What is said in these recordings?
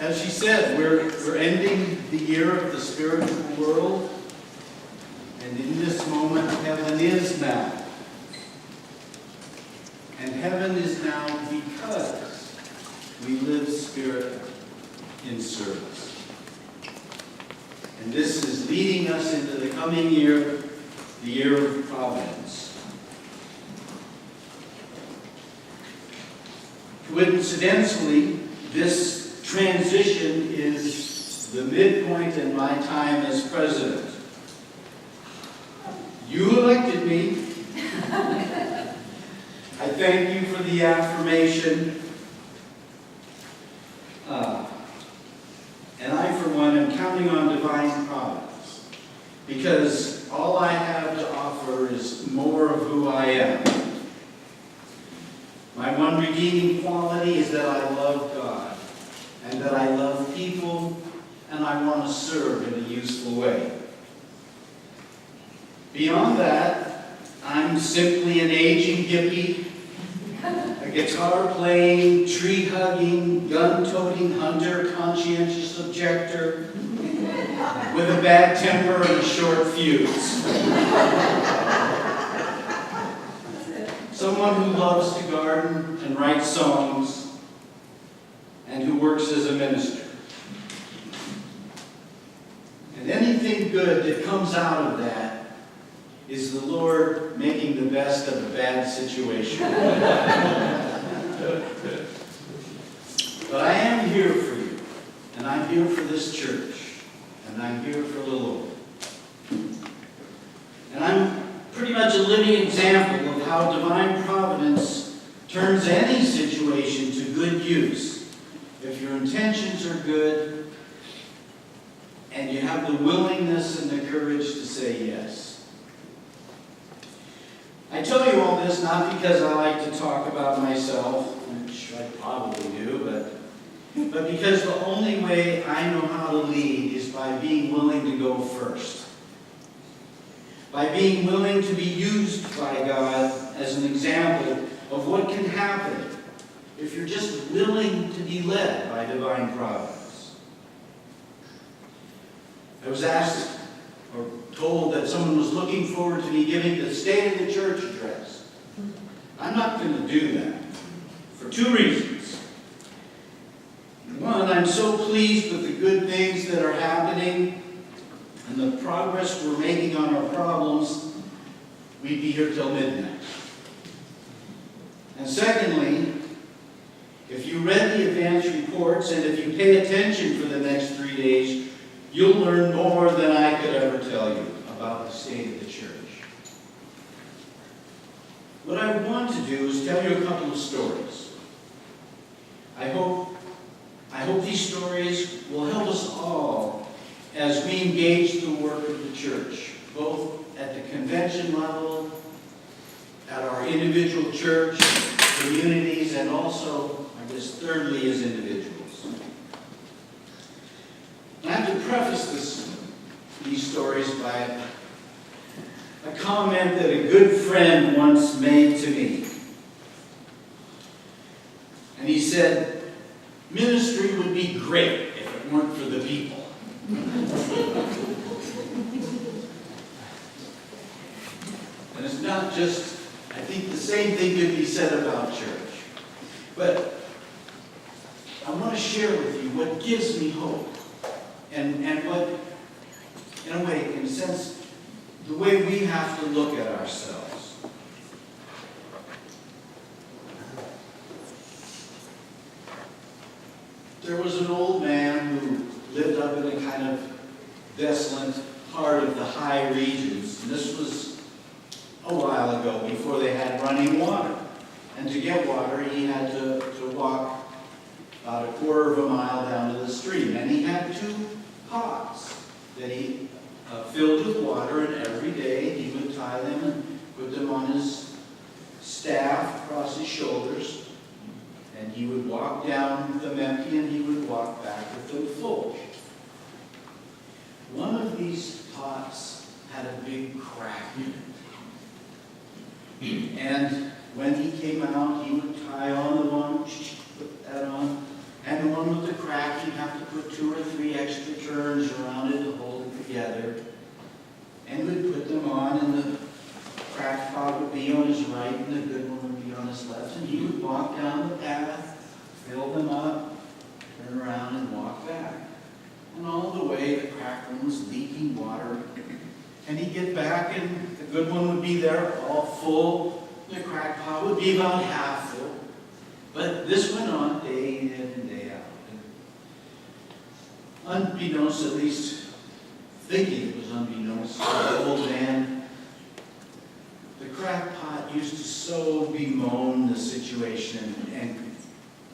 As she said, we're ending the year of the spiritual world, and in this moment, heaven is now. And heaven is now because we live spirit in service. And this is leading us into the coming year, the year of providence. Coincidentally, this transition is the midpoint in my time as president. You elected me. I thank you for the affirmation. And I, for one, am counting on divine providence, because all I have to offer is more of who I am. My one redeeming quality is that I love God, and that I love people, and I want to serve in a useful way. Beyond that, I'm simply an aging hippie, a guitar-playing, tree-hugging, gun-toting hunter, conscientious objector, with a bad temper and a short fuse. Someone who loves to garden and write songs, and who works as a minister. And anything good that comes out of that is the Lord making the best of a bad situation. But I am here for you, and I'm here for this church, and I'm here for the Lord. And I'm pretty much a living example of how divine providence turns any situation to good use if your intentions are good and you have the willingness and the courage to say yes. I tell you all this not because I like to talk about myself, which I probably do, but because the only way I know how to lead is by being willing to go first. By being willing to be used by God as an example of what can happen if you're just willing to be led by divine providence. I was asked or told that someone was looking forward to me giving the State of the Church address. I'm not going to do that for two reasons. One, I'm so pleased with the good things that are happening and the progress we're making on our problems, we'd be here till midnight. And secondly, if you read the advance reports and if you pay attention for the next 3 days, you'll learn more than I could ever tell you about the state of the church. What I want to do is tell you a couple of stories. I hope these stories will help us all as we engage the work of the church, both at the convention level, at our individual church communities, and also, I guess, thirdly, as individuals. I have to preface these stories by a comment that a good friend once made to me. And he said, "Ministry would be great if it weren't for the people." And it's not just, I think the same thing could be said about church. But I want to share with you what gives me hope. And what, in a way, in a sense, the way we have to look at ourselves. There was an old man who lived up in a kind of desolate part of the high regions. And this was a while ago, before they had running water. And to get water, he had to walk about a quarter of a mile down to the stream. And he had 2 pots that he filled with water, and every day he would tie them and put them on his staff across his shoulders. And he would walk down with them empty, and he would walk back with them full. One of these pots had a big crack in it. And when he came out, he would tie on the one, put that on, and the one with the crack, he'd have to 2 or 3 extra turns around it to hold it together. And we'd put them on, and the cracked pot would be on his right, and the good one would be on his left. And he would walk down the path, fill them up, turn around, and walk back. And all the way, the cracked one was leaking water. And he'd get back, and the good one would be there, all full. The cracked pot would be about half full. But this went on day in and day out. And unbeknownst, at least thinking it was unbeknownst to the old man, the cracked pot used to so bemoan the situation and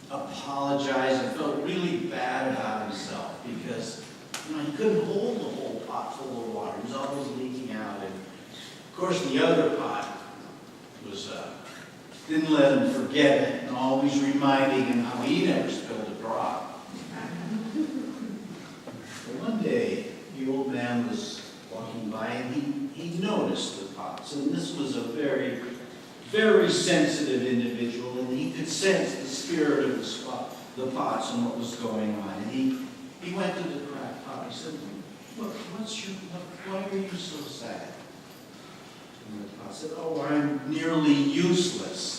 apologize and felt really bad about himself because he couldn't hold the whole pot full of water. He was always leaking out. And of course, the other pot was didn't let him forget it, and always reminding him how he never spilled a drop. But one day, the old man was walking by, and he noticed the pots. And this was a very, very sensitive individual, and he could sense the spirit of the pots and what was going on. And he went to the cracked pot. He said, "Look, why are you so sad?" And the pot said, "Oh, I'm nearly useless.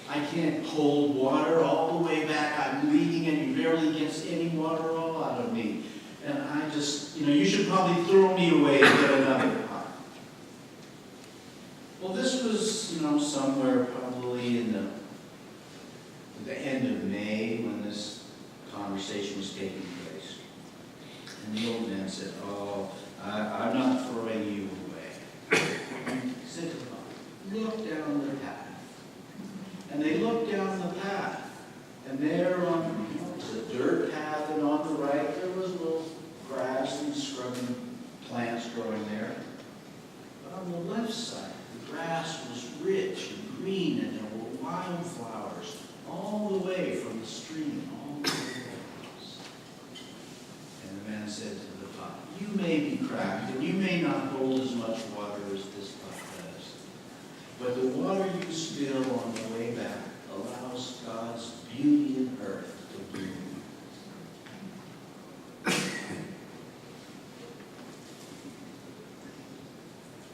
I can't hold water all the way back. I'm leaking, and he barely gets any water all out of me. And I just, you should probably throw me away and get another pot." Well, this was, somewhere probably in the end of May when this conversation was taking place. And the old man said, "Oh, I'm not throwing you away." He said to them, "Look down the path." And they looked down the path. And there on the dirt path, and on the right there was little grass and scrubby plants growing there. But on the left side, the grass was rich and green, and there were wildflowers all the way from the stream, all the way to the house. And the man said to the pot, "You may be cracked, and you may not hold as much water as this pot does. But the water you spill on the way back allows God's beauty in earth to bloom."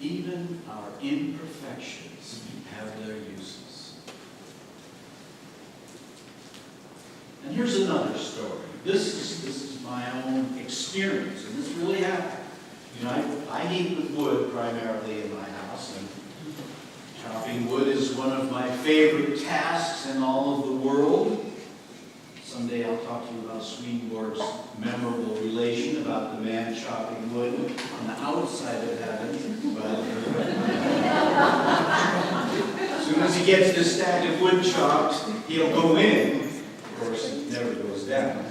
Even our imperfections have their uses. And here's another story. This is my own experience, and this really happened. I heat with wood primarily in my house, and chopping wood is one of my favorite tasks in all of the world. Someday I'll talk to you about Swedenborg's memorable relation about the man chopping wood on the outside of heaven. But as soon as he gets this stack of wood chopped, he'll go in. Of course, it never goes down.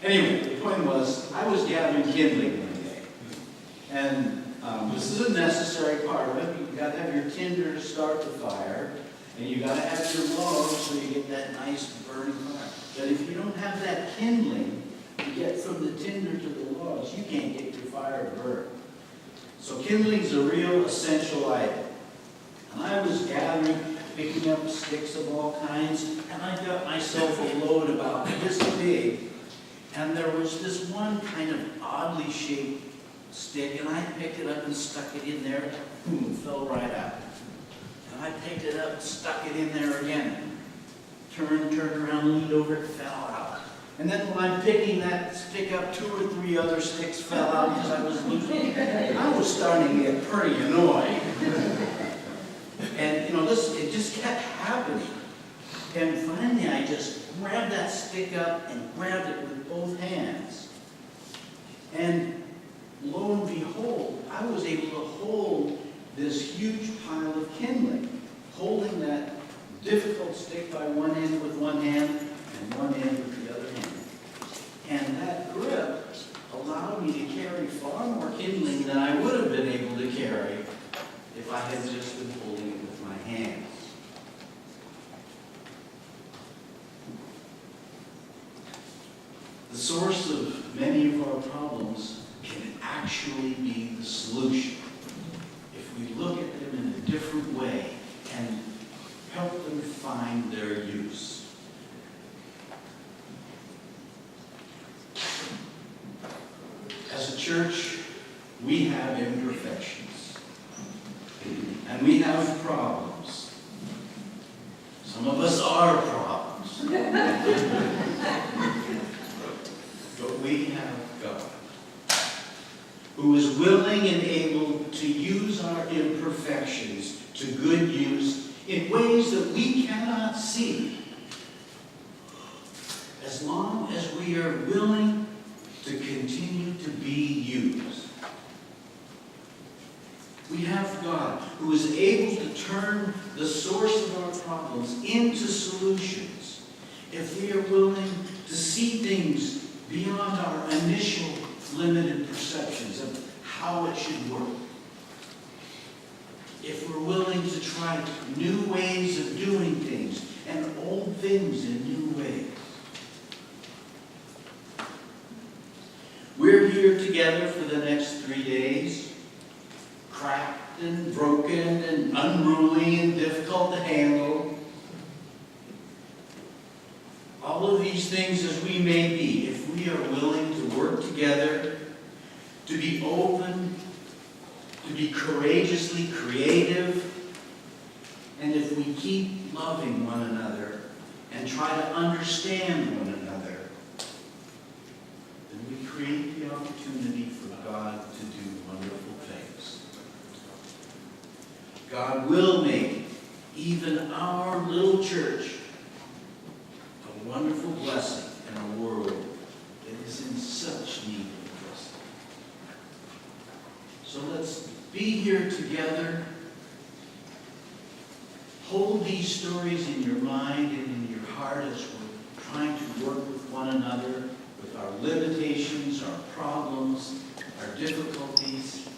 Anyway, the point was, I was gathering kindling one day. And this is a necessary part of it. You've got to have your tinder to start the fire. And you've got to have your logs so you get that nice burning fire. But if you don't have that kindling to get from the tinder to the logs, you can't get your fire to burn. So kindling's a real essential item. And I was gathering, picking up sticks of all kinds, and I got myself a load about this big. And there was this one kind of oddly shaped stick, and I picked it up and stuck it in there. Boom, fell right out. And I picked it up and stuck it in there again. Turned around, leaned over, it fell out. And then when I'm picking that stick up, 2 or 3 other sticks fell out because I was losing. I was starting to get pretty annoyed. And it just kept happening. And finally I just grabbed that stick up and grabbed it with both hands. And lo and behold, I was able to hold this huge pile of kindling, holding that difficult stick by one end with one hand and one end with the other hand. And that grip allowed me to carry far more kindling than I would have been able to carry if I had just been holding it with my hands. The source of many of our problems can actually be the solution if we look at them in a different way and help them find their use. And we have problems. Some of us are problems. But we have God, who is willing and able to use our imperfections to good use in ways that we cannot see, as long as we are willing to continue to be used. We have God who is able to turn the source of our problems into solutions if we are willing to see things beyond our initial limited perceptions of how it should work. If we're willing to try new ways of doing things and old things in new ways. We're here together for the next 3 days, cracked and broken and unruly and difficult to handle. All of these things as we may be, if we are willing to work together, to be open, to be courageously creative, and if we keep loving one another and try to understand one another, then we create the opportunity for God to do wonderful things. God will make even our little church a wonderful blessing in a world that is in such need of blessing. So let's be here together. Hold these stories in your mind and in your heart as we're trying to work with one another, with our limitations, our problems, our difficulties.